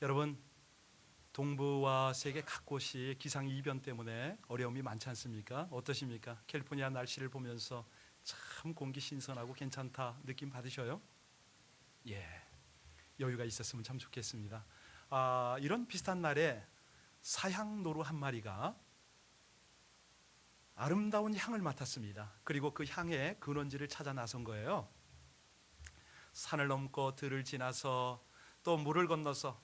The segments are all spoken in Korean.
여러분, 동부와 세계 각곳이 기상이변 때문에 어려움이 많지 않습니까? 어떠십니까? 캘리포니아 날씨를 보면서 참 공기 신선하고 괜찮다 느낌 받으셔요? 예, 여유가 있었으면 참 좋겠습니다. 이런 비슷한 날에 사향노루 한 마리가 아름다운 향을 맡았습니다. 그리고 그 향의 근원지를 찾아 나선 거예요. 산을 넘고 들을 지나서 또 물을 건너서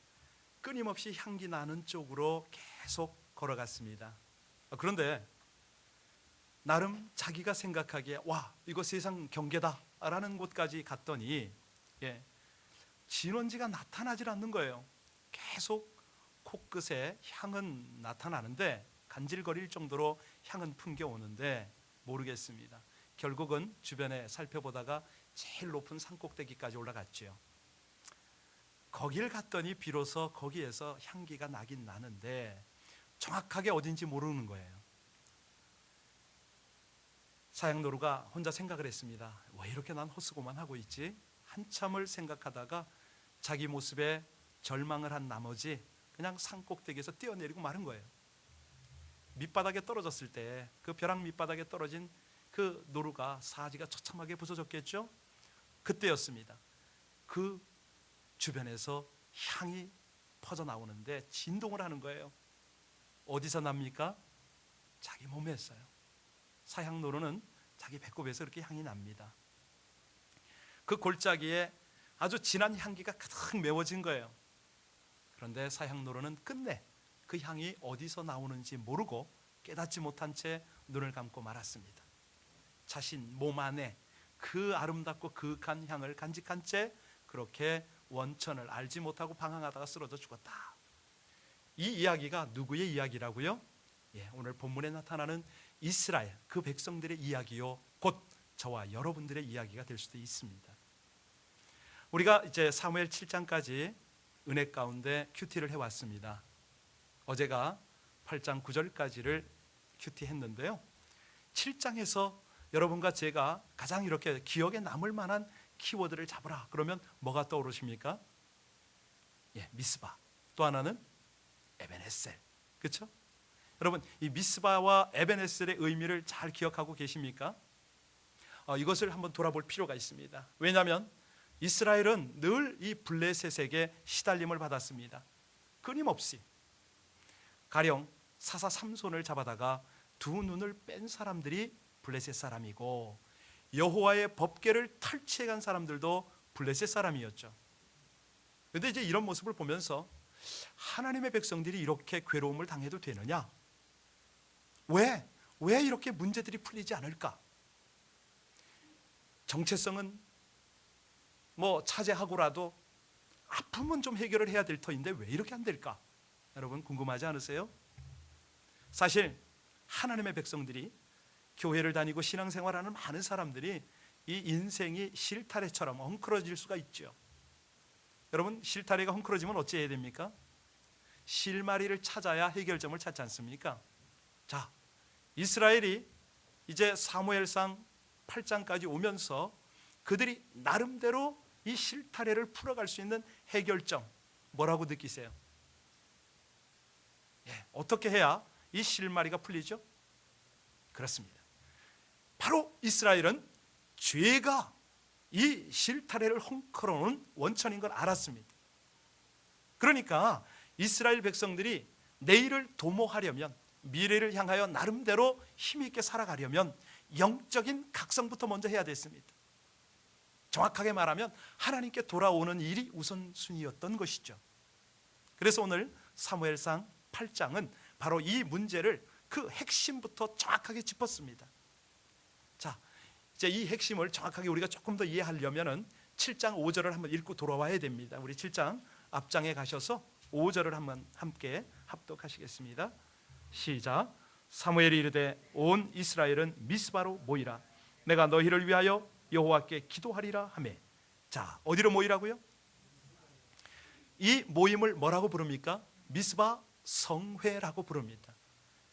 끊임없이 향기 나는 쪽으로 계속 걸어갔습니다. 그런데 나름 자기가 생각하기에 와, 이거 세상 경계다 라는 곳까지 갔더니 진원지가 나타나질 않는 거예요. 계속 코끝에 향은 나타나는데 간질거릴 정도로 향은 풍겨오는데 모르겠습니다. 결국은 주변에 살펴보다가 제일 높은 산꼭대기까지 올라갔죠. 거길 갔더니 비로소 거기에서 향기가 나긴 나는데 정확하게 어딘지 모르는 거예요. 사향노루가 혼자 생각을 했습니다. 왜 이렇게 난 헛수고만 하고 있지? 한참을 생각하다가 자기 모습에 절망을 한 나머지 그냥 산꼭대기에서 뛰어내리고 마른 거예요. 밑바닥에 떨어졌을 때 그 벼랑 밑바닥에 떨어진 그 노루가 사지가 처참하게 부서졌겠죠? 그때였습니다. 그 주변에서 향이 퍼져나오는데 진동을 하는 거예요. 어디서 납니까? 자기 몸에서요. 사향노루는 자기 배꼽에서 이렇게 향이 납니다. 그 골짜기에 아주 진한 향기가 가득 메워진 거예요. 그런데 사향노루는 끝내 그 향이 어디서 나오는지 모르고 깨닫지 못한 채 눈을 감고 말았습니다. 자신 몸 안에 그 아름답고 그윽한 향을 간직한 채 그렇게 원천을 알지 못하고 방황하다가 쓰러져 죽었다. 이 이야기가 누구의 이야기라고요? 오늘 본문에 나타나는 이스라엘 그 백성들의 이야기요, 곧 저와 여러분들의 이야기가 될 수도 있습니다. 우리가 이제 사무엘 7장까지 은혜 가운데 큐티를 해왔습니다. 어제가 8장 9절까지를 큐티했는데요, 7장에서 여러분과 제가 가장 이렇게 기억에 남을 만한 키워드를 잡으라 그러면 뭐가 떠오르십니까? 미스바, 또 하나는 에벤에셀, 그렇죠? 여러분, 이 미스바와 에벤에셀의 의미를 잘 기억하고 계십니까? 이것을 한번 돌아볼 필요가 있습니다. 왜냐하면 이스라엘은 늘 이 블레셋에게 시달림을 받았습니다. 끊임없이. 가령 사사 삼손을 잡아다가 두 눈을 뺀 사람들이 블레셋 사람이고 여호와의 법궤를 탈취해간 사람들도 블레셋 사람이었죠. 그런데 이제 이런 모습을 보면서 하나님의 백성들이 이렇게 괴로움을 당해도 되느냐? 왜 이렇게 문제들이 풀리지 않을까? 정체성은 차지하고라도 아픔은 좀 해결을 해야 될 터인데 왜 이렇게 안 될까? 여러분 궁금하지 않으세요? 사실 하나님의 백성들이, 교회를 다니고 신앙생활하는 많은 사람들이 이 인생이 실타래처럼 헝클어질 수가 있죠. 여러분, 실타래가 헝클어지면 어찌 해야 됩니까? 실마리를 찾아야 해결점을 찾지 않습니까? 자, 이스라엘이 이제 사무엘상 8장까지 오면서 그들이 나름대로 이 실타래를 풀어갈 수 있는 해결점, 뭐라고 느끼세요? 어떻게 해야 이 실마리가 풀리죠? 그렇습니다. 바로 이스라엘은 죄가 이 실타래를 헝클어놓은 원천인 걸 알았습니다. 그러니까 이스라엘 백성들이 내일을 도모하려면, 미래를 향하여 나름대로 힘있게 살아가려면 영적인 각성부터 먼저 해야 됐습니다. 정확하게 말하면 하나님께 돌아오는 일이 우선순위였던 것이죠. 그래서 오늘 사무엘상 8장은 바로 이 문제를 그 핵심부터 정확하게 짚었습니다. 자, 이제 이 핵심을 정확하게 우리가 조금 더 이해하려면은 7장 5절을 한번 읽고 돌아와야 됩니다. 우리 7장 앞장에 가셔서 5절을 한번 함께 합독하시겠습니다. 시작. 사무엘이 이르되 온 이스라엘은 미스바로 모이라. 내가 너희를 위하여 여호와께 기도하리라 하매. 자, 어디로 모이라고요? 이 모임을 뭐라고 부릅니까? 미스바 성회라고 부릅니다.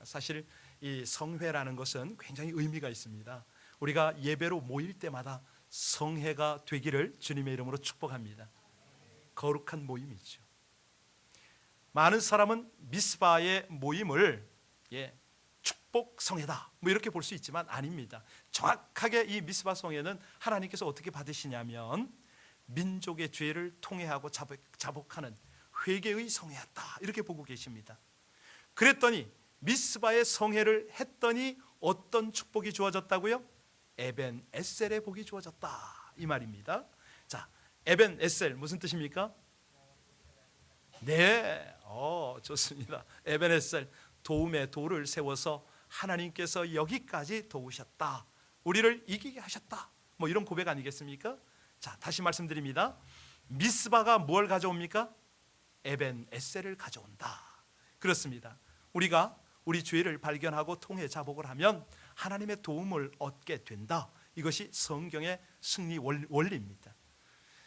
사실 이 성회라는 것은 굉장히 의미가 있습니다. 우리가 예배로 모일 때마다 성회가 되기를 주님의 이름으로 축복합니다. 거룩한 모임이죠. 많은 사람은 미스바의 모임을 축복 성회다 뭐 이렇게 볼 수 있지만 아닙니다. 정확하게 이 미스바 성회는 하나님께서 어떻게 받으시냐면 민족의 죄를 통회하고 자복하는 회개의 성회였다 이렇게 보고 계십니다. 그랬더니 미스바의 성회를 했더니 어떤 축복이 주어졌다고요? 에벤 에셀의 복이 주어졌다 이 말입니다. 자, 에벤 에셀 무슨 뜻입니까? 네, 좋습니다. 에벤 에셀, 도움의 도를 세워서 하나님께서 여기까지 도우셨다, 우리를 이기게 하셨다, 뭐 이런 고백 아니겠습니까? 자, 다시 말씀드립니다. 미스바가 뭘 가져옵니까? 에벤 에셀을 가져온다. 그렇습니다. 우리가 우리 죄를 발견하고 통회 자복을 하면 하나님의 도움을 얻게 된다. 이것이 성경의 승리 원리입니다.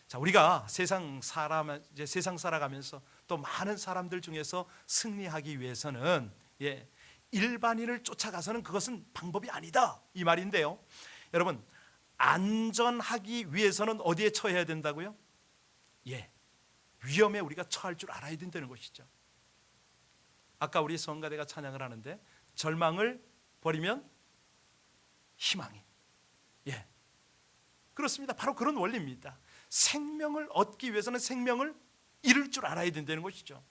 자, 우리가 세상 살아가면서 또 많은 사람들 중에서 승리하기 위해서는 일반인을 쫓아가서는 그것은 방법이 아니다 이 말인데요. 여러분, 안전하기 위해서는 어디에 처해야 된다고요? 위험에 우리가 처할 줄 알아야 된다는 것이죠. 아까 우리 성가대가 찬양을 하는데 절망을 버리면 희망이. 그렇습니다. 바로 그런 원리입니다. 생명을 얻기 위해서는 생명을 잃을 줄 알아야 된다는 것이죠.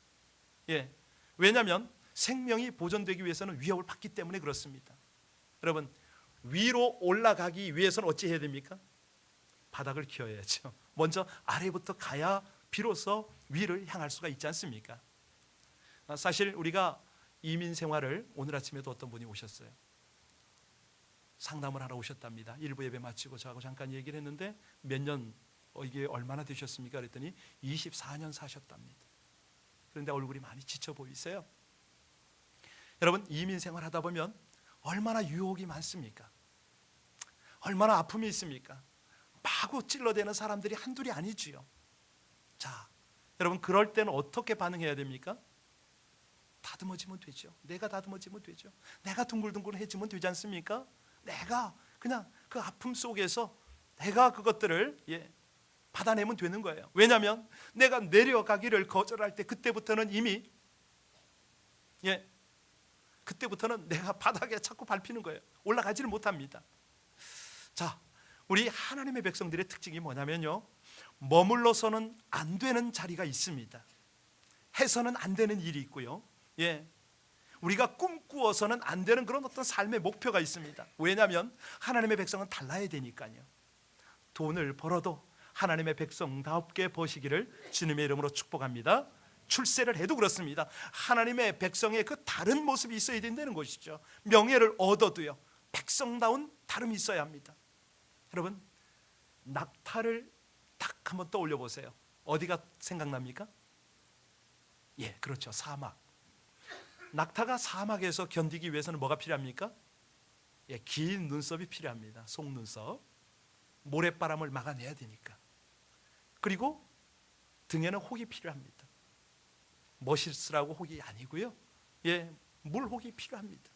왜냐하면 생명이 보존되기 위해서는 위협을 받기 때문에 그렇습니다. 여러분, 위로 올라가기 위해서는 어찌 해야 됩니까? 바닥을 키워야죠. 먼저 아래부터 가야 비로소 위를 향할 수가 있지 않습니까? 사실 우리가 이민 생활을 오늘 아침에도 어떤 분이 오셨어요. 상담을 하러 오셨답니다. 일부 예배 마치고 저하고 잠깐 얘기를 했는데 몇 년, 이게 얼마나 되셨습니까? 그랬더니 24년 사셨답니다. 그런데 얼굴이 많이 지쳐 보이세요. 여러분, 이민 생활 하다 보면 얼마나 유혹이 많습니까? 얼마나 아픔이 있습니까? 마구 찔러대는 사람들이 한둘이 아니지요. 자, 여러분, 그럴 때는 어떻게 반응해야 됩니까? 다듬어지면 되죠. 내가 다듬어지면 되죠. 내가 둥글둥글해지면 되지 않습니까? 내가 그냥 그 아픔 속에서 내가 그것들을 받아내면 되는 거예요. 왜냐하면 내가 내려가기를 거절할 때 그때부터는 이미 그때부터는 내가 바닥에 자꾸 밟히는 거예요. 올라가지를 못합니다. 자, 우리 하나님의 백성들의 특징이 뭐냐면요, 머물러서는 안 되는 자리가 있습니다. 해서는 안 되는 일이 있고요. 우리가 꿈꾸어서는 안 되는 그런 어떤 삶의 목표가 있습니다. 왜냐하면 하나님의 백성은 달라야 되니까요. 돈을 벌어도 하나님의 백성답게 버시기를 주님의 이름으로 축복합니다. 출세를 해도 그렇습니다. 하나님의 백성의 그 다른 모습이 있어야 된다는 것이죠. 명예를 얻어도요, 백성다운 다름이 있어야 합니다. 여러분, 낙타를 딱 한번 떠올려 보세요. 어디가 생각납니까? 그렇죠. 사막. 낙타가 사막에서 견디기 위해서는 뭐가 필요합니까? 긴 눈썹이 필요합니다. 속눈썹. 모래바람을 막아내야 되니까. 그리고 등에는 혹이 필요합니다. 멋있으라고 혹이 아니고요. 물혹이 필요합니다.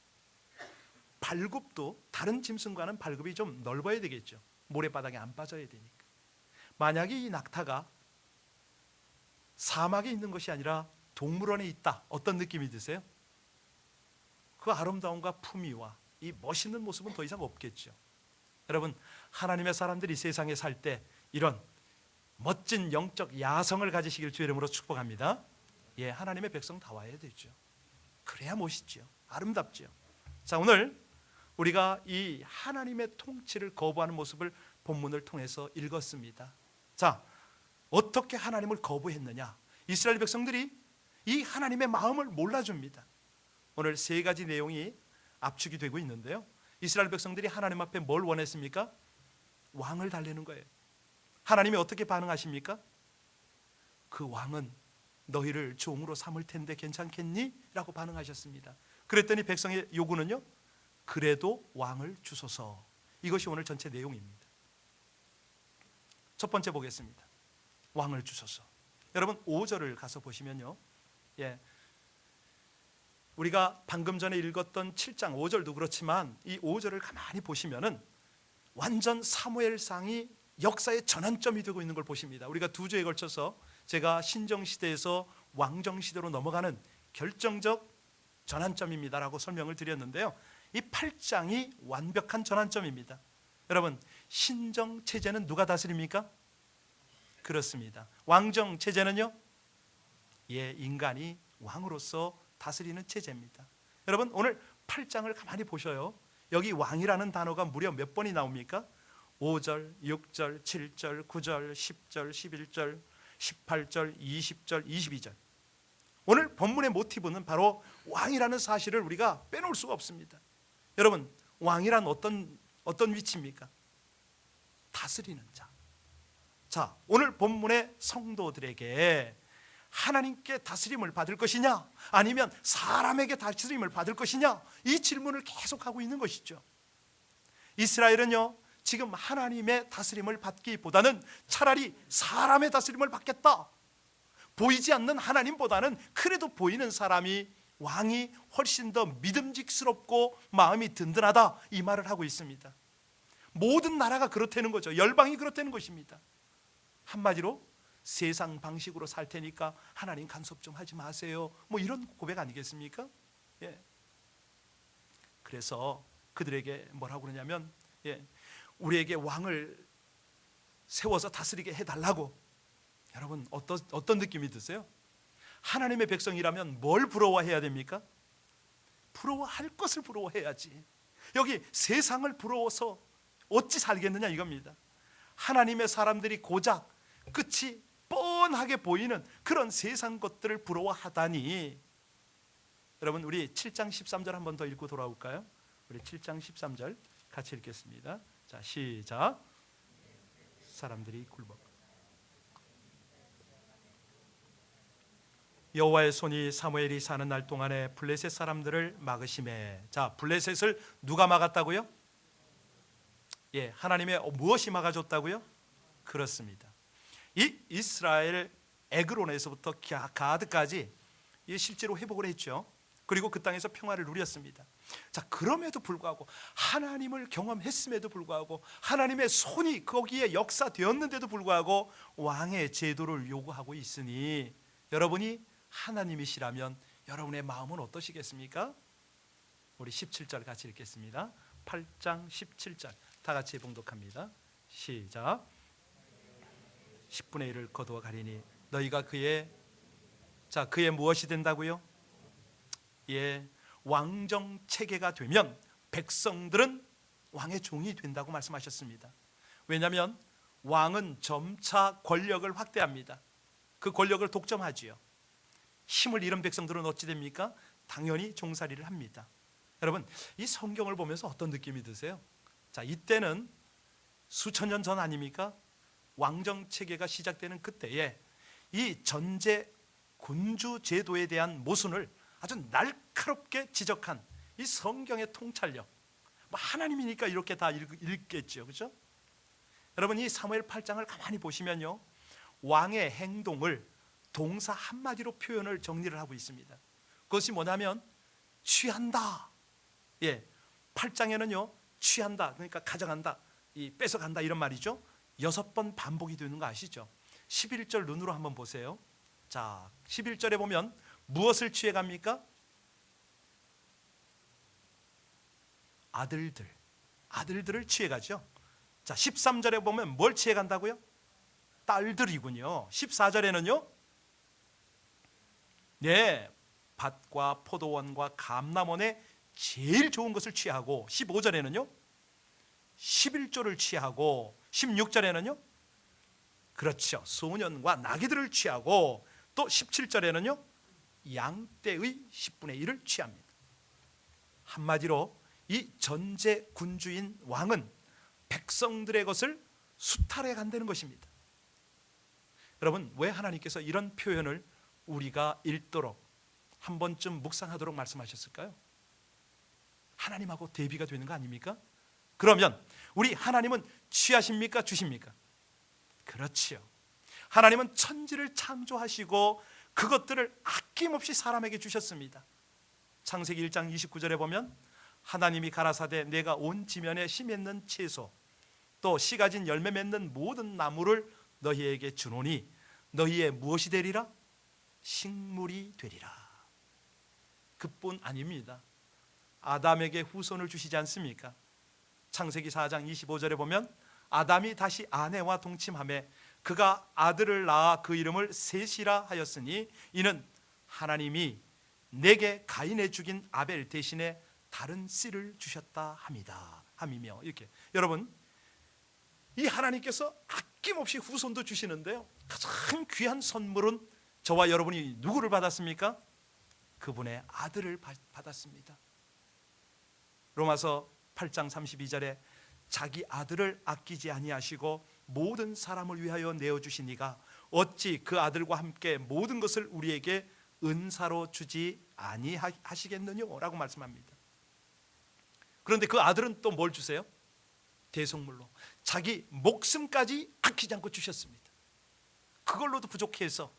발굽도 다른 짐승과는 발굽이 좀 넓어야 되겠죠. 모래바닥에 안 빠져야 되니까. 만약에 이 낙타가 사막에 있는 것이 아니라 동물원에 있다, 어떤 느낌이 드세요? 그 아름다움과 품위와 이 멋있는 모습은 더 이상 없겠죠. 여러분, 하나님의 사람들이 세상에 살 때 이런 멋진 영적 야성을 가지시길 주의 이름으로 축복합니다. 하나님의 백성 다 와야 되죠. 그래야 멋있죠. 아름답죠. 자, 오늘 우리가 이 하나님의 통치를 거부하는 모습을 본문을 통해서 읽었습니다. 자, 어떻게 하나님을 거부했느냐? 이스라엘 백성들이 이 하나님의 마음을 몰라줍니다. 오늘 세 가지 내용이 압축이 되고 있는데요, 이스라엘 백성들이 하나님 앞에 뭘 원했습니까? 왕을 달래는 거예요. 하나님이 어떻게 반응하십니까? 그 왕은 너희를 종으로 삼을 텐데 괜찮겠니? 라고 반응하셨습니다. 그랬더니 백성의 요구는요, 그래도 왕을 주소서. 이것이 오늘 전체 내용입니다. 첫 번째 보겠습니다. 왕을 주소서. 여러분, 5절을 가서 보시면요, 우리가 방금 전에 읽었던 7장 5절도 그렇지만 이 5절을 가만히 보시면은 완전 사무엘상이 역사의 전환점이 되고 있는 걸 보십니다. 우리가 두 주에 걸쳐서 제가 신정시대에서 왕정 시대로 넘어가는 결정적 전환점입니다라고 설명을 드렸는데요. 이 8장이 완벽한 전환점입니다. 여러분, 신정 체제는 누가 다스립니까? 그렇습니다. 왕정 체제는요? 예, 인간이 왕으로서 다스리는 체제입니다. 여러분, 오늘 8장을 가만히 보셔요. 여기 왕이라는 단어가 무려 몇 번이 나옵니까? 5절, 6절, 7절, 9절, 10절, 11절, 18절, 20절, 22절. 오늘 본문의 모티브는 바로 왕이라는 사실을 우리가 빼놓을 수가 없습니다. 여러분, 왕이란 어떤 위치입니까? 다스리는 자. 자, 오늘 본문의 성도들에게 하나님께 다스림을 받을 것이냐, 아니면 사람에게 다스림을 받을 것이냐, 이 질문을 계속하고 있는 것이죠. 이스라엘은요, 지금 하나님의 다스림을 받기보다는 차라리 사람의 다스림을 받겠다. 보이지 않는 하나님보다는 그래도 보이는 사람이, 왕이 훨씬 더 믿음직스럽고 마음이 든든하다, 이 말을 하고 있습니다. 모든 나라가 그렇다는 거죠. 열방이 그렇다는 것입니다. 한마디로 세상 방식으로 살 테니까 하나님 간섭 좀 하지 마세요, 뭐 이런 고백 아니겠습니까? 예. 그래서 그들에게 뭐라고 그러냐면, 예, 우리에게 왕을 세워서 다스리게 해달라고. 여러분, 어떤 느낌이 드세요? 하나님의 백성이라면 뭘 부러워해야 됩니까? 부러워할 것을 부러워해야지. 여기 세상을 부러워서 어찌 살겠느냐 이겁니다. 하나님의 사람들이 고작 끝이 뻔하게 보이는 그런 세상 것들을 부러워하다니. 여러분, 우리 7장 13절 한 번 더 읽고 돌아올까요? 우리 7장 13절 같이 읽겠습니다. 자, 시작. 사람들이 굴복. 여호와의 손이 사무엘이 사는 날 동안에 블레셋 사람들을 막으심에. 자, 블레셋을 누가 막았다고요? 예, 하나님의 무엇이 막아줬다고요? 그렇습니다. 이 이스라엘 에그론에서부터 가드까지 실제로 회복을 했죠. 그리고 그 땅에서 평화를 누렸습니다. 자, 그럼에도 불구하고, 하나님을 경험했음에도 불구하고, 하나님의 손이 거기에 역사되었는데도 불구하고 왕의 제도를 요구하고 있으니, 여러분이 하나님이시라면 여러분의 마음은 어떠시겠습니까? 우리 17절 같이 읽겠습니다. 8장 17절 다 같이 봉독합니다. 시작. 10분의 1을 거두어 가리니 너희가 그의 무엇이 된다고요? 예, 왕정 체계가 되면 백성들은 왕의 종이 된다고 말씀하셨습니다. 왜냐하면 왕은 점차 권력을 확대합니다. 그 권력을 독점하지요. 힘을 잃은 백성들은 어찌 됩니까? 당연히 종살이를 합니다. 여러분, 이 성경을 보면서 어떤 느낌이 드세요? 자, 이때는 수천 년 전 아닙니까? 왕정 체계가 시작되는 그때에 이 전제 군주 제도에 대한 모순을 아주 날카롭게 지적한 이 성경의 통찰력, 하나님이니까 이렇게 다 읽겠죠, 그렇죠? 여러분, 이 사무엘 8장을 가만히 보시면요, 왕의 행동을 동사 한마디로 표현을 정리를 하고 있습니다. 그것이 뭐냐면 취한다. 예, 8장에는요 취한다, 그러니까 가져간다, 뺏어간다, 이런 말이죠. 6번 반복이 되는 거 아시죠? 11절 눈으로 한번 보세요. 자, 11절에 보면 무엇을 취해갑니까? 아들들을 취해가죠. 자, 13절에 보면 뭘 취해간다고요? 딸들이군요. 14절에는요, 네, 밭과 포도원과 감람원의 제일 좋은 것을 취하고, 15절에는요 11조를 취하고, 16절에는요 그렇죠, 소년과 나귀들을 취하고, 또 17절에는요 양떼의 10분의 1을 취합니다. 한마디로 이 전제 군주인 왕은 백성들의 것을 수탈해 간다는 것입니다. 여러분, 왜 하나님께서 이런 표현을 우리가 읽도록 한 번쯤 묵상하도록 말씀하셨을까요? 하나님하고 대비가 되는 거 아닙니까? 그러면 우리 하나님은 취하십니까, 주십니까? 그렇지요. 하나님은 천지를 창조하시고 그것들을 아낌없이 사람에게 주셨습니다. 창세기 1장 29절에 보면 하나님이 가라사대 내가 온 지면에 씨 맺는 채소 또 씨 가진 열매 맺는 모든 나무를 너희에게 주노니 너희의 무엇이 되리라? 식물이 되리라. 그뿐 아닙니다. 아담에게 후손을 주시지 않습니까? 창세기 4장 25절에 보면 아담이 다시 아내와 동침하매 그가 아들을 낳아 그 이름을 셋이라 하였으니 이는 하나님이 내게 가인에 죽인 아벨 대신에 다른 씨를 주셨다 함이며, 이렇게 여러분, 이 하나님께서 아낌없이 후손도 주시는데요, 가장 귀한 선물은 저와 여러분이 누구를 받았습니까? 그분의 아들을 받았습니다. 로마서 8장 32절에 자기 아들을 아끼지 아니하시고 모든 사람을 위하여 내어주신 이가 어찌 그 아들과 함께 모든 것을 우리에게 은사로 주지 아니하시겠느냐 라고 말씀합니다. 그런데 그 아들은 또 뭘 주세요? 대속물로 자기 목숨까지 아끼지 않고 주셨습니다. 그걸로도 부족해서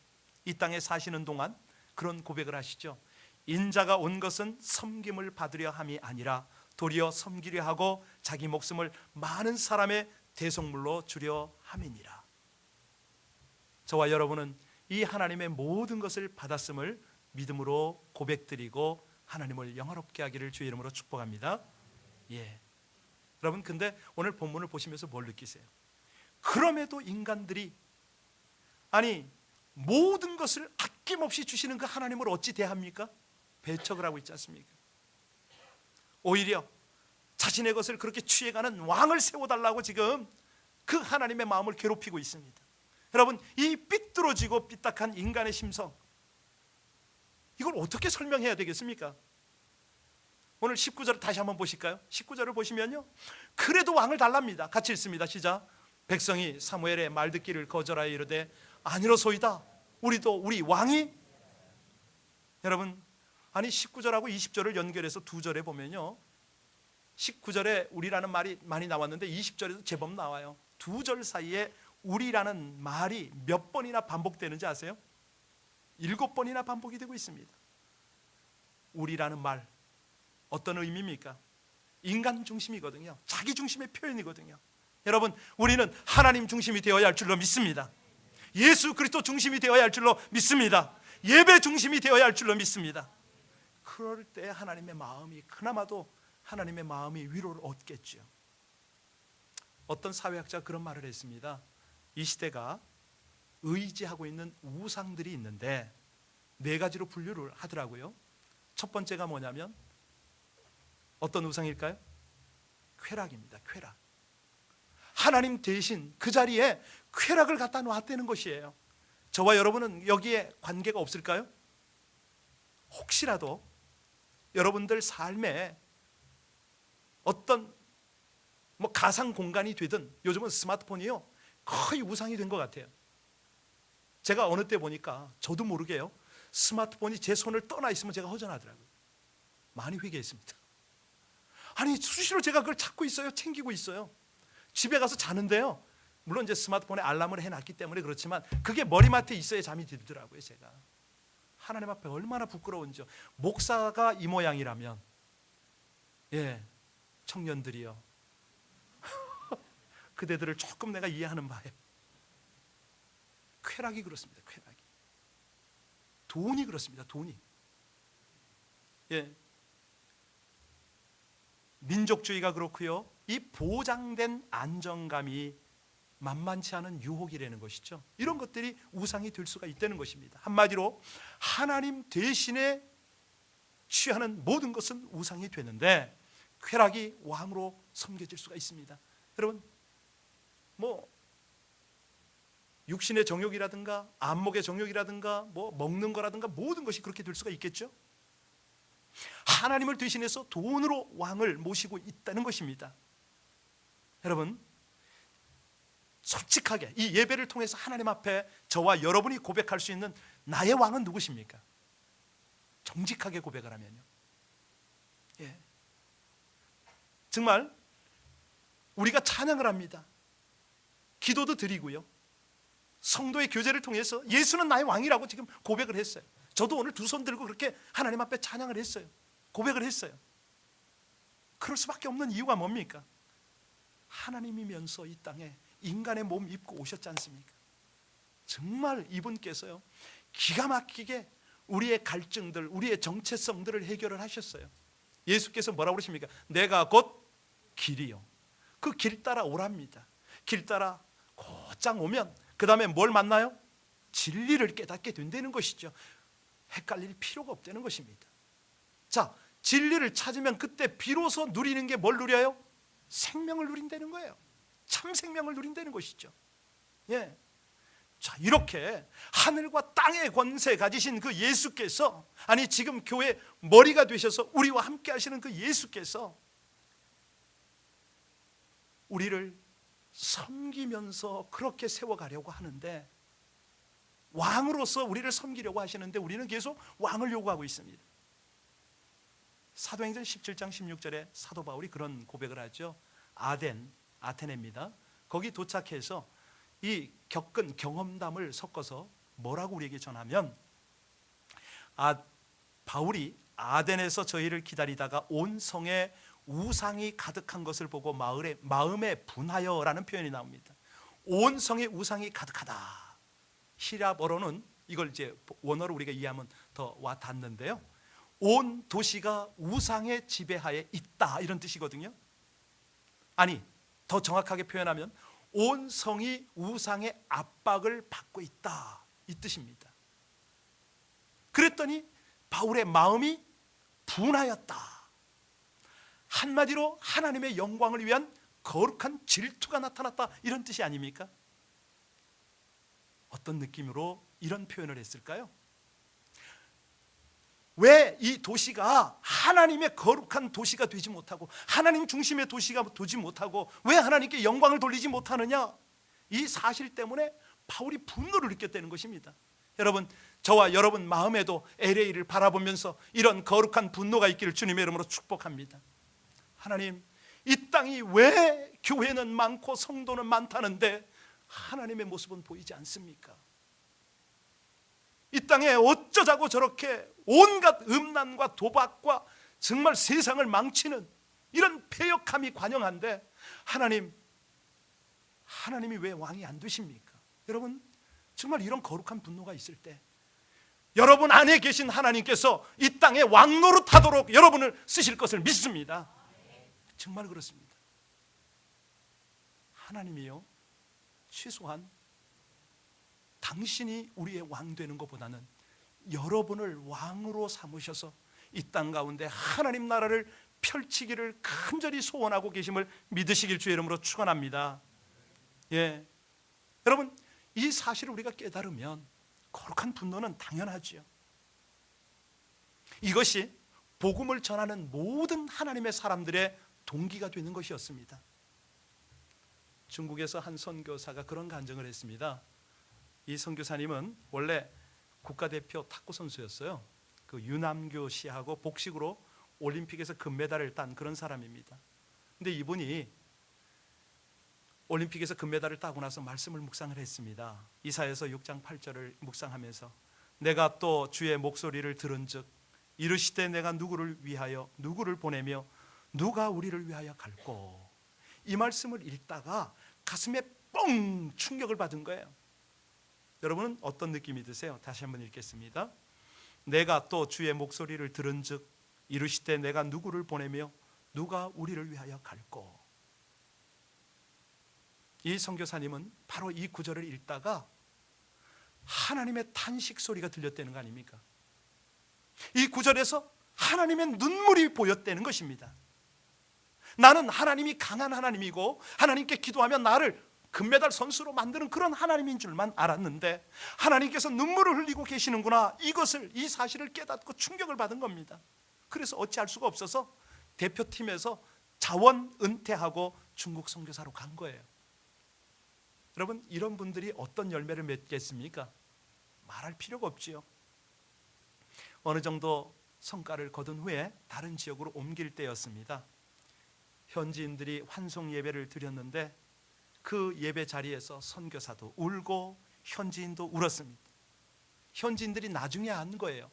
이 땅에 사시는 동안 그런 고백을 하시죠. 인자가 온 것은 섬김을 받으려 함이 아니라 도리어 섬기려 하고 자기 목숨을 많은 사람의 대속물로 주려 함이니라. 저와 여러분은 이 하나님의 모든 것을 받았음을 믿음으로 고백드리고 하나님을 영화롭게 하기를 주의 이름으로 축복합니다. 여러분, 근데 오늘 본문을 보시면서 뭘 느끼세요? 그럼에도 인간들이, 아니 모든 것을 아낌없이 주시는 그 하나님을 어찌 대합니까? 배척을 하고 있지 않습니까? 오히려 자신의 것을 그렇게 취해가는 왕을 세워달라고 지금 그 하나님의 마음을 괴롭히고 있습니다. 여러분, 이 삐뚤어지고 삐딱한 인간의 심성, 이걸 어떻게 설명해야 되겠습니까? 오늘 19절을 다시 한번 보실까요? 19절을 보시면요, 그래도 왕을 달랍니다. 같이 읽습니다. 시작. 백성이 사무엘의 말 듣기를 거절하여 이르되 아니로소이다, 우리 왕이. 여러분, 아니 19절하고 20절을 연결해서 두 절에 보면요, 19절에 우리라는 말이 많이 나왔는데 20절에도 제법 나와요. 두 절 사이에 우리라는 말이 몇 번이나 반복되는지 아세요? 7번이나 반복이 되고 있습니다. 우리라는 말, 어떤 의미입니까? 인간 중심이거든요. 자기 중심의 표현이거든요. 여러분, 우리는 하나님 중심이 되어야 할 줄로 믿습니다. 예수 그리스도 중심이 되어야 할 줄로 믿습니다. 예배 중심이 되어야 할 줄로 믿습니다. 그럴 때 하나님의 마음이, 그나마도 하나님의 마음이 위로를 얻겠죠. 어떤 사회학자가 그런 말을 했습니다. 이 시대가 의지하고 있는 우상들이 있는데 네 가지로 분류를 하더라고요. 첫 번째가 뭐냐면 어떤 우상일까요? 쾌락입니다. 쾌락. 하나님 대신 그 자리에 쾌락을 갖다 놨다는 것이에요. 저와 여러분은 여기에 관계가 없을까요? 혹시라도 여러분들 삶에 어떤 가상 공간이 되든, 요즘은 스마트폰이요 거의 우상이 된 것 같아요. 제가 어느 때 보니까 저도 모르게요, 스마트폰이 제 손을 떠나 있으면 제가 허전하더라고요. 많이 회개했습니다. 아니 수시로 제가 그걸 찾고 있어요. 챙기고 있어요. 집에 가서 자는데요, 물론 이제 스마트폰에 알람을 해놨기 때문에 그렇지만 그게 머리맡에 있어야 잠이 들더라고요. 제가 하나님 앞에 얼마나 부끄러운지요. 목사가 이 모양이라면, 청년들이요 그대들을 조금 내가 이해하는 바예요. 쾌락이 그렇습니다. 쾌락이. 돈이 그렇습니다. 돈이. 민족주의가 그렇고요, 이 보장된 안정감이 만만치 않은 유혹이라는 것이죠. 이런 것들이 우상이 될 수가 있다는 것입니다. 한마디로 하나님 대신에 취하는 모든 것은 우상이 되는데 쾌락이 왕으로 섬겨질 수가 있습니다. 여러분, 육신의 정욕이라든가 안목의 정욕이라든가 먹는 거라든가 모든 것이 그렇게 될 수가 있겠죠. 하나님을 대신해서 돈으로 왕을 모시고 있다는 것입니다. 여러분, 솔직하게 이 예배를 통해서 하나님 앞에 저와 여러분이 고백할 수 있는 나의 왕은 누구십니까? 정직하게 고백을 하면요, 정말 우리가 찬양을 합니다. 기도도 드리고요, 성도의 교제를 통해서 예수는 나의 왕이라고 지금 고백을 했어요. 저도 오늘 두 손 들고 그렇게 하나님 앞에 찬양을 했어요. 고백을 했어요. 그럴 수밖에 없는 이유가 뭡니까? 하나님이면서 이 땅에 인간의 몸 입고 오셨지 않습니까? 정말 이분께서요, 기가 막히게 우리의 갈증들, 우리의 정체성들을 해결을 하셨어요. 예수께서 뭐라고 그러십니까? 내가 곧 길이요. 그 길 따라 오랍니다. 길 따라 곧장 오면 그 다음에 뭘 만나요? 진리를 깨닫게 된다는 것이죠. 헷갈릴 필요가 없다는 것입니다. 자, 진리를 찾으면 그때 비로소 누리는 게 뭘 누려요? 생명을 누린다는 거예요. 참 생명을 누린다는 것이죠. 예. 자, 이렇게 하늘과 땅의 권세 가지신 그 예수께서, 아니 지금 교회 머리가 되셔서 우리와 함께 하시는 그 예수께서 우리를 섬기면서 그렇게 세워가려고 하는데, 왕으로서 우리를 섬기려고 하시는데 우리는 계속 왕을 요구하고 있습니다. 사도행전 17장 16절에 사도 바울이 그런 고백을 하죠. 아테네입니다. 거기 도착해서 이 겪은 경험담을 섞어서 뭐라고 우리에게 전하면, 바울이 아덴에서 저희를 기다리다가 온 성에 우상이 가득한 것을 보고 마음에 분하여라는 표현이 나옵니다. 온 성에 우상이 가득하다. 히랍어로는 이걸 이제 원어로 우리가 이해하면 더 와 닿는데요. 온 도시가 우상의 지배하에 있다, 이런 뜻이거든요. 아니, 더 정확하게 표현하면 온 성이 우상의 압박을 받고 있다, 이 뜻입니다. 그랬더니 바울의 마음이 분하였다. 한마디로 하나님의 영광을 위한 거룩한 질투가 나타났다, 이런 뜻이 아닙니까? 어떤 느낌으로 이런 표현을 했을까요? 왜 이 도시가 하나님의 거룩한 도시가 되지 못하고 하나님 중심의 도시가 되지 못하고 왜 하나님께 영광을 돌리지 못하느냐, 이 사실 때문에 바울이 분노를 느꼈다는 것입니다. 여러분, 저와 여러분 마음에도 LA를 바라보면서 이런 거룩한 분노가 있기를 주님의 이름으로 축복합니다. 하나님, 이 땅이 왜 교회는 많고 성도는 많다는데 하나님의 모습은 보이지 않습니까? 이 땅에 어쩌자고 저렇게 온갖 음란과 도박과 정말 세상을 망치는 이런 패역함이 관영한데 하나님이 왜 왕이 안 되십니까? 여러분, 정말 이런 거룩한 분노가 있을 때 여러분 안에 계신 하나님께서 이 땅에 왕노릇하도록 여러분을 쓰실 것을 믿습니다. 정말 그렇습니다. 하나님이요, 최소한 당신이 우리의 왕 되는 것보다는 여러분을 왕으로 삼으셔서 이 땅 가운데 하나님 나라를 펼치기를 간절히 소원하고 계심을 믿으시길 주의 이름으로 축원합니다. 예, 여러분, 이 사실을 우리가 깨달으면 거룩한 분노는 당연하지요. 이것이 복음을 전하는 모든 하나님의 사람들의 동기가 되는 것이었습니다. 중국에서 한 선교사가 그런 간증을 했습니다. 이 선교사님은 원래 국가대표 탁구 선수였어요. 그 유남교 씨하고 복식으로 올림픽에서 금메달을 딴 그런 사람입니다. 근데 이분이 올림픽에서 금메달을 따고 나서 말씀을 묵상을 했습니다. 이사야서 6장 8절을 묵상하면서 내가 또 주의 목소리를 들은즉 이르시되 내가 누구를 위하여 누구를 보내며 누가 우리를 위하여 갈꼬. 이 말씀을 읽다가 가슴에 뻥 충격을 받은 거예요. 여러분은 어떤 느낌이 드세요? 다시 한번 읽겠습니다. 내가 또 주의 목소리를 들은즉 이르시되 내가 누구를 보내며 누가 우리를 위하여 갈꼬. 이 선교사님은 바로 이 구절을 읽다가 하나님의 탄식 소리가 들렸다는 거 아닙니까? 이 구절에서 하나님의 눈물이 보였다는 것입니다. 나는 하나님이 강한 하나님이고 하나님께 기도하면 나를 금메달 선수로 만드는 그런 하나님인 줄만 알았는데 하나님께서 눈물을 흘리고 계시는구나, 이 사실을 깨닫고 충격을 받은 겁니다. 그래서 어찌할 수가 없어서 대표팀에서 자원 은퇴하고 중국 선교사로 간 거예요. 여러분, 이런 분들이 어떤 열매를 맺겠습니까? 말할 필요가 없지요. 어느 정도 성과를 거둔 후에 다른 지역으로 옮길 때였습니다. 현지인들이 환송 예배를 드렸는데 그 예배 자리에서 선교사도 울고 현지인도 울었습니다. 현지인들이 나중에 안 거예요.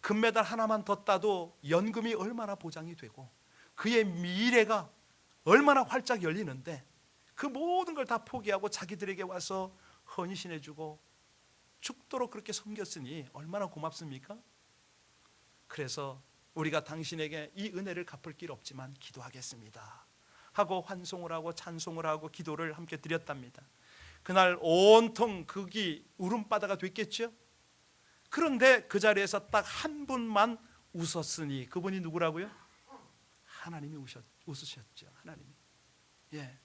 금메달 하나만 더 따도 연금이 얼마나 보장이 되고 그의 미래가 얼마나 활짝 열리는데 그 모든 걸 다 포기하고 자기들에게 와서 헌신해주고 죽도록 그렇게 섬겼으니 얼마나 고맙습니까? 그래서 우리가 당신에게 이 은혜를 갚을 길 없지만 기도하겠습니다 하고 환송을 하고 찬송을 하고 기도를 함께 드렸답니다. 그날 온통 극이 울음바다가 됐겠죠. 그런데 그 자리에서 딱 한 분만 웃었으니 그분이 누구라고요? 하나님이 웃으셨죠. 하나님이. 예.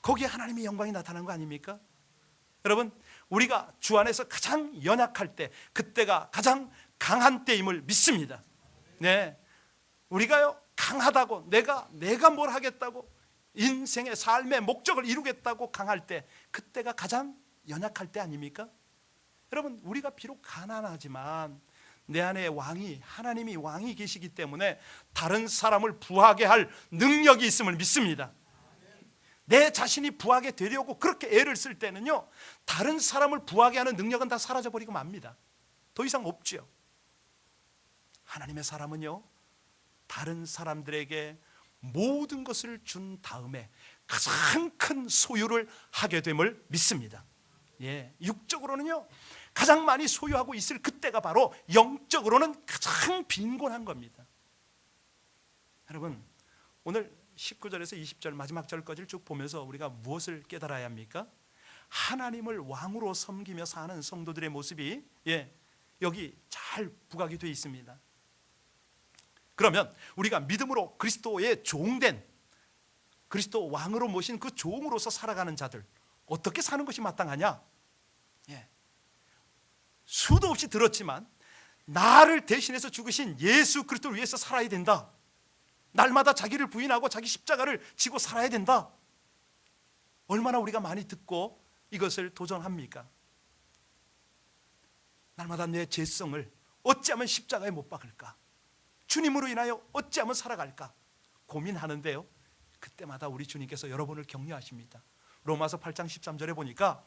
거기에 하나님의 영광이 나타난 거 아닙니까? 여러분, 우리가 주 안에서 가장 연약할 때, 그때가 가장 강한 때임을 믿습니다. 네, 우리가요 강하다고 내가 뭘 하겠다고 인생의 삶의 목적을 이루겠다고 강할 때, 그때가 가장 연약할 때 아닙니까? 여러분, 우리가 비록 가난하지만 내 안에 왕이, 하나님이 왕이 계시기 때문에 다른 사람을 부하게 할 능력이 있음을 믿습니다. 내 자신이 부하게 되려고 그렇게 애를 쓸 때는요, 다른 사람을 부하게 하는 능력은 다 사라져버리고 맙니다. 더 이상 없죠. 하나님의 사람은요, 다른 사람들에게 모든 것을 준 다음에 가장 큰 소유를 하게 됨을 믿습니다. 예, 육적으로는요 가장 많이 소유하고 있을 그때가 바로 영적으로는 가장 빈곤한 겁니다. 여러분, 오늘 19절에서 20절 마지막 절까지를 쭉 보면서 우리가 무엇을 깨달아야 합니까? 하나님을 왕으로 섬기며 사는 성도들의 모습이 여기 잘 부각이 되어 있습니다. 그러면 우리가 믿음으로 그리스도의 종된, 그리스도 왕으로 모신 그 종으로서 살아가는 자들, 어떻게 사는 것이 마땅하냐? 수도 없이 들었지만 나를 대신해서 죽으신 예수 그리스도를 위해서 살아야 된다. 날마다 자기를 부인하고 자기 십자가를 지고 살아야 된다. 얼마나 우리가 많이 듣고 이것을 도전합니까? 날마다 내 죄성을 어찌하면 십자가에 못 박을까? 주님으로 인하여 어찌하면 살아갈까? 고민하는데요, 그때마다 우리 주님께서 여러분을 격려하십니다. 로마서 8장 13절에 보니까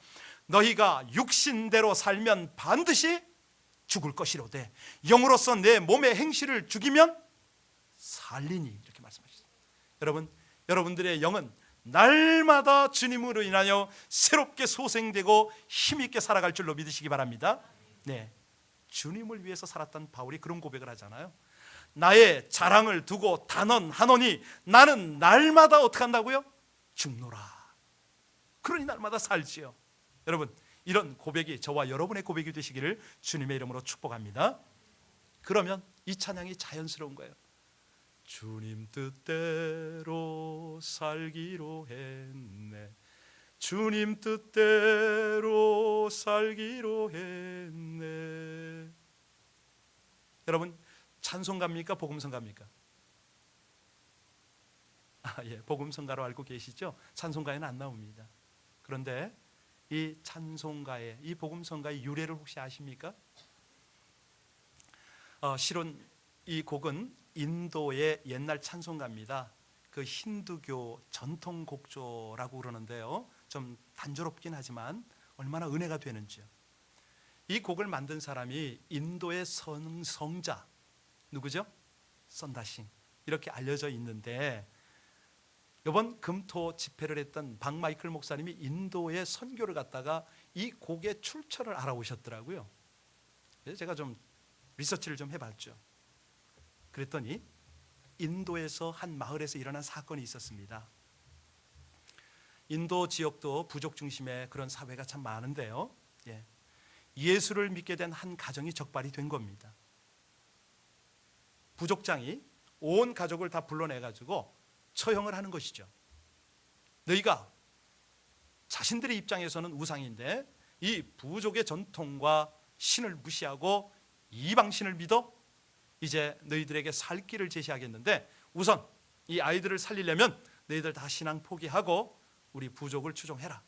너희가 육신대로 살면 반드시 죽을 것이로되 영으로서 내 몸의 행실을 죽이면 살리니, 이렇게 말씀하셨습니다. 여러분들의 영은 날마다 주님으로 인하여 새롭게 소생되고 힘있게 살아갈 줄로 믿으시기 바랍니다. 네, 주님을 위해서 살았던 바울이 그런 고백을 하잖아요. 나의 자랑을 두고 단언하노니 나는 날마다 어떻게 한다고요? 죽노라. 그러니 날마다 살지요. 여러분, 이런 고백이 저와 여러분의 고백이 되시기를 주님의 이름으로 축복합니다. 그러면 이 찬양이 자연스러운 거예요. 주님 뜻대로 살기로 했네. 주님 뜻대로 살기로 했네. 여러분, 찬송가입니까? 복음성가입니까? 복음성가로 알고 계시죠? 찬송가에는 안 나옵니다. 그런데 이 찬송가의, 이 복음성가의 유래를 혹시 아십니까? 실은 이 곡은 인도의 옛날 찬송가입니다. 그 힌두교 전통 곡조라고 그러는데요, 좀 단조롭긴 하지만 얼마나 은혜가 되는지요. 이 곡을 만든 사람이 인도의 성자 누구죠? 선다싱, 이렇게 알려져 있는데, 이번 금토 집회를 했던 박 마이클 목사님이 인도의 선교를 갔다가 이 곡의 출처를 알아오셨더라고요. 그래서 제가 좀 리서치를 좀 해봤죠. 그랬더니 인도에서 한 마을에서 일어난 사건이 있었습니다. 인도 지역도 부족 중심의 그런 사회가 참 많은데요, 예수를 믿게 된 한 가정이 적발이 된 겁니다. 부족장이 온 가족을 다 불러내가지고 처형을 하는 것이죠. 너희가 자신들의 입장에서는 우상인데 이 부족의 전통과 신을 무시하고 이방신을 믿어 이제 너희들에게 살 길을 제시하겠는데, 우선 이 아이들을 살리려면 너희들 다 신앙 포기하고 우리 부족을 추종해라,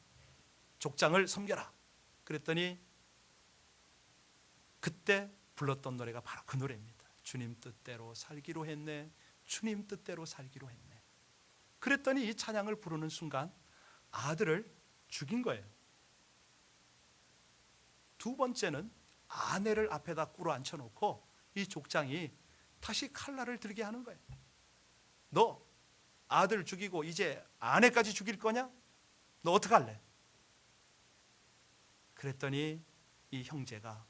족장을 섬겨라. 그랬더니 그때 불렀던 노래가 바로 그 노래입니다. 주님 뜻대로 살기로 했네, 주님 뜻대로 살기로 했네. 그랬더니 이 찬양을 부르는 순간 아들을 죽인 거예요. 두 번째는 아내를 앞에다 꿇어 앉혀놓고 이 족장이 다시 칼날을 들게 하는 거예요. 너 아들 죽이고 이제 아내까지 죽일 거냐? 너 어떡할래? 그랬더니 이 형제가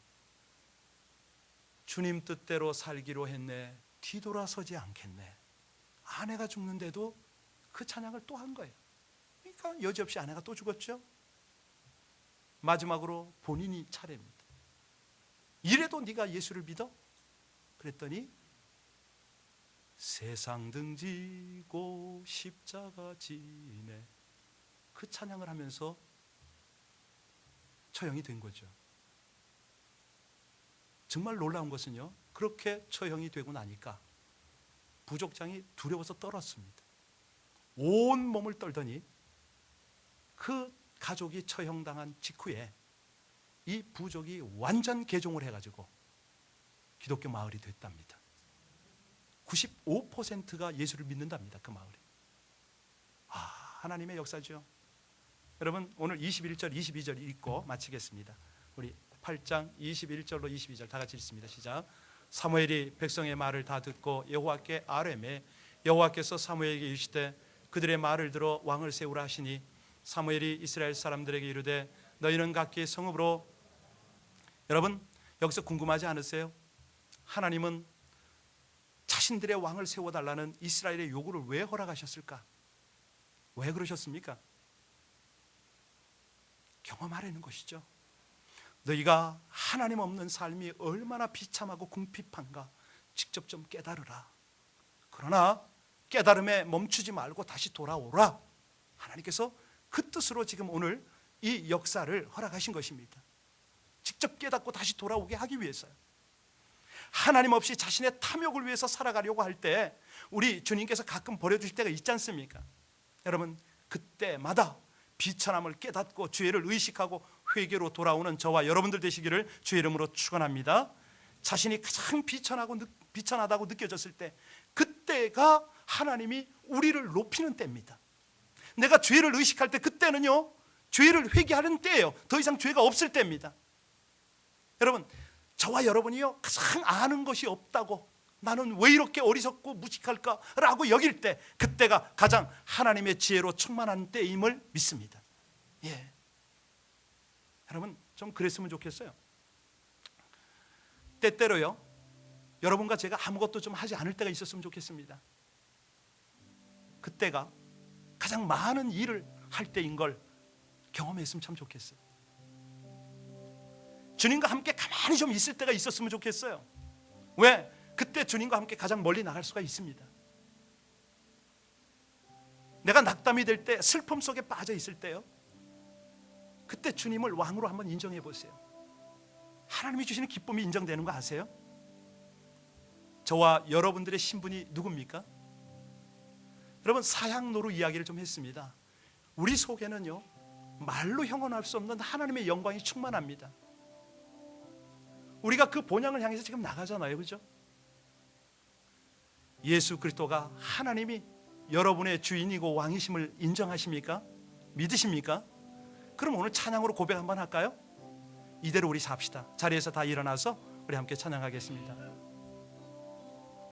주님 뜻대로 살기로 했네, 뒤돌아서지 않겠네. 아내가 죽는데도 그 찬양을 또 한 거예요. 그러니까 여지없이 아내가 또 죽었죠. 마지막으로 본인이 차례입니다. 이래도 네가 예수를 믿어? 그랬더니 세상 등지고 십자가 지네, 그 찬양을 하면서 처형이 된 거죠. 정말 놀라운 것은요, 그렇게 처형이 되고 나니까 부족장이 두려워서 떨었습니다. 온 몸을 떨더니 그 가족이 처형당한 직후에 이 부족이 완전 개종을 해가지고 기독교 마을이 됐답니다. 95%가 예수를 믿는답니다. 그 마을이. 하나님의 역사죠. 여러분, 오늘 21절 22절 읽고 마치겠습니다. 우리 8장 21절로 22절 다 같이 읽습니다. 시작. 사무엘이 백성의 말을 다 듣고 여호와께 아뢰매 여호와께서 사무엘에게 이르시되 그들의 말을 들어 왕을 세우라 하시니 사무엘이 이스라엘 사람들에게 이르되 너희는 각기 성읍으로. 여러분, 여기서 궁금하지 않으세요? 하나님은 자신들의 왕을 세워달라는 이스라엘의 요구를 왜 허락하셨을까? 왜 그러셨습니까? 경험하려는 것이죠. 너희가 하나님 없는 삶이 얼마나 비참하고 궁핍한가 직접 좀 깨달으라. 그러나 깨달음에 멈추지 말고 다시 돌아오라. 하나님께서 그 뜻으로 지금 오늘 이 역사를 허락하신 것입니다. 직접 깨닫고 다시 돌아오게 하기 위해서요. 하나님 없이 자신의 탐욕을 위해서 살아가려고 할 때 우리 주님께서 가끔 버려주실 때가 있지 않습니까? 여러분, 그때마다 비천함을 깨닫고 죄를 의식하고 회개로 돌아오는 저와 여러분들 되시기를 주의 이름으로 축원합니다. 자신이 가장 비천하다고 느껴졌을 때, 그때가 하나님이 우리를 높이는 때입니다. 내가 죄를 의식할 때, 그때는요 죄를 회개하는 때예요. 더 이상 죄가 없을 때입니다. 여러분, 저와 여러분이요 가장 아는 것이 없다고, 나는 왜 이렇게 어리석고 무식할까 라고 여길 때, 그때가 가장 하나님의 지혜로 충만한 때임을 믿습니다. 예. 여러분, 좀 그랬으면 좋겠어요. 때때로요 여러분과 제가 아무것도 좀 하지 않을 때가 있었으면 좋겠습니다. 그때가 가장 많은 일을 할 때인 걸 경험했으면 참 좋겠어요. 주님과 함께 가만히 좀 있을 때가 있었으면 좋겠어요. 왜? 그때 주님과 함께 가장 멀리 나갈 수가 있습니다. 내가 낙담이 될 때, 슬픔 속에 빠져 있을 때요, 그때 주님을 왕으로 한번 인정해 보세요. 하나님이 주시는 기쁨이 인정되는 거 아세요? 저와 여러분들의 신분이 누굽니까? 여러분, 사향노루 이야기를 좀 했습니다. 우리 속에는요 말로 형언할 수 없는 하나님의 영광이 충만합니다. 우리가 그 본향을 향해서 지금 나가잖아요, 그렇죠? 예수 그리스도가 하나님이 여러분의 주인이고 왕이심을 인정하십니까? 믿으십니까? 그럼 오늘 찬양으로 고백 한번 할까요? 이대로 우리 삽시다. 자리에서 다 일어나서 우리 함께 찬양하겠습니다.